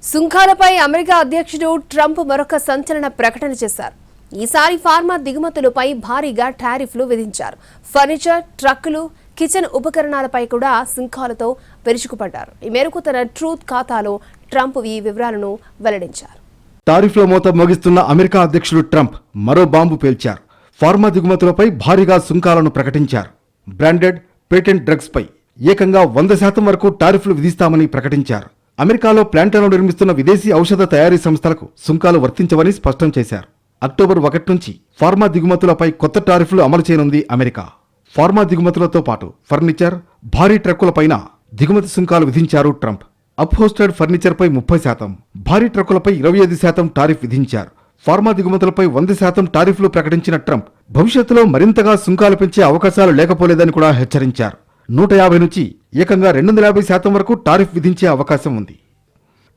సుంకాలపై America అధ్యక్షుడు Trump మరొక సంచలన ప్రకటన చేశారు. ఈసారి ఫార్మా దిగుమతులపై భారీగా టారిఫ్లు విధించారు. ఫర్నిచర్, ట్రక్కులు, కిచెన్ ఉపకరణాలపై కూడా సుంకాలతో విరుచుకుపడ్డారు. ఈ మేరకు తన ట్రూత్ ఖాతాలో ట్రంప్ ఈ వివరాలను వెల్లడించారు. టారిఫ్ల మోత మోగిస్తున్న అమెరికా అధ్యక్షుడు ట్రంప్ మరో బాంబు పేల్చారు. ఫార్మా దిగుమతులపై భారీగా సుంకాలను ప్రకటించారు. బ్రాండెడ్, పేటెంట్ డ్రగ్స్ పై ఏకంగా 100% వరకు టారిఫ్లు విధిస్తామని ప్రకటించారు. అమెరికాలో ప్లాంట్లను నిర్మిస్తున్న విదేశీ ఔషధ తయారీ సంస్థలకు సుంకాలు వర్తించవని స్పష్టం చేశారు. అక్టోబర్ 1 నుంచి ఫార్మా దిగుమతులపై కొత్త టారిఫ్లు అమలు చేయనుంది అమెరికా. ఫార్మా దిగుమతులతో పాటు ఫర్నిచర్, భారీ ట్రక్కులపైన దిగుమతి సుంకాలు విధించారు ట్రంప్. అప్హోస్టెడ్ ఫర్నిచర్పై 30%, భారీ ట్రక్కులపై 25% టారిఫ్ విధించారు. ఫార్మా దిగుమతులపై 100% టారిఫ్లు ప్రకటించిన ట్రంప్ భవిష్యత్తులో మరింతగా సుంకాలు పెంచే అవకాశాలు లేకపోలేదని కూడా హెచ్చరించారు. 150 నుంచి ఏకంగా 250% వరకు టారిఫ్ విధించే అవకాశం ఉంది.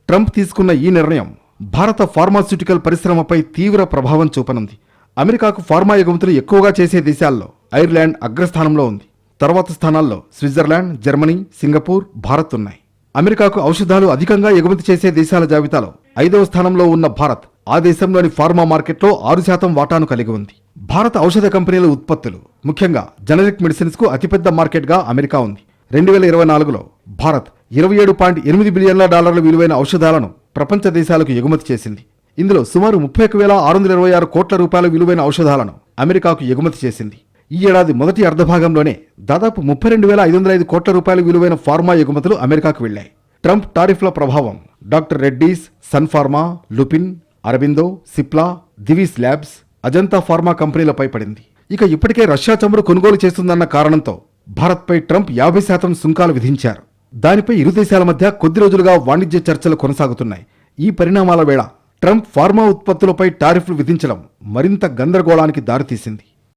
ట్రంప్ తీసుకున్న ఈ నిర్ణయం భారత ఫార్మాస్యూటికల్ పరిశ్రమపై తీవ్ర ప్రభావం చూపనుంది. అమెరికాకు ఫార్మా ఎగుమతులు ఎక్కువగా చేసే దేశాల్లో ఐర్లాండ్ అగ్రస్థానంలో ఉంది. తర్వాత స్థానాల్లో స్విట్జర్లాండ్, జర్మనీ, సింగపూర్, భారత్ ఉన్నాయి. అమెరికాకు ఔషధాలు అధికంగా ఎగుమతి చేసే దేశాల జాబితాలో 5వ స్థానంలో ఉన్న భారత్ ఆ దేశంలోని ఫార్మా మార్కెట్లో 6% వాటాను కలిగి ఉంది. భారత ఔషధ కంపెనీల ఉత్పత్తులు, ముఖ్యంగా జనరిక్ మెడిసిన్స్ కు అతిపెద్ద మార్కెట్గా అమెరికా ఉంది. 2024లో భారత్ $27.8 బిలియన్ల విలువైన ఔషధాలను ప్రపంచ దేశాలకు ఎగుమతి చేసింది. ఇందులో సుమారు 31,626 కోట్ల రూపాయల విలువైన ఔషధాలను అమెరికాకు ఎగుమతి చేసింది. ఈ ఏడాది మొదటి అర్ధభాగంలోనే దాదాపు 32,505 కోట్ల రూపాయల విలువైన ఫార్మా ఎగుమతులు అమెరికాకు వెళ్లాయి. ట్రంప్ టారిఫ్ల ప్రభావం డాక్టర్ రెడ్డీస్, సన్ ఫార్మా, లుపిన్, అరబిందో, సిప్లా, దివీస్ ల్యాబ్స్, అజంతా ఫార్మా కంపెనీలపై పడింది. ఇక ఇప్పటికే రష్యా చమురు కొనుగోలు చేస్తుందన్న కారణంతో భారత్పై ట్రంప్ 50% సుంకాలు విధించారు. దానిపై ఇరు దేశాల మధ్య కొద్ది రోజులుగా వాణిజ్య చర్చలు కొనసాగుతున్నాయి. ఈ పరిణామాల వేళ ట్రంప్ ఫార్మా ఉత్పత్తులపై టారిఫ్లు విధించడం మరింత గందరగోళానికి దారితీసింది.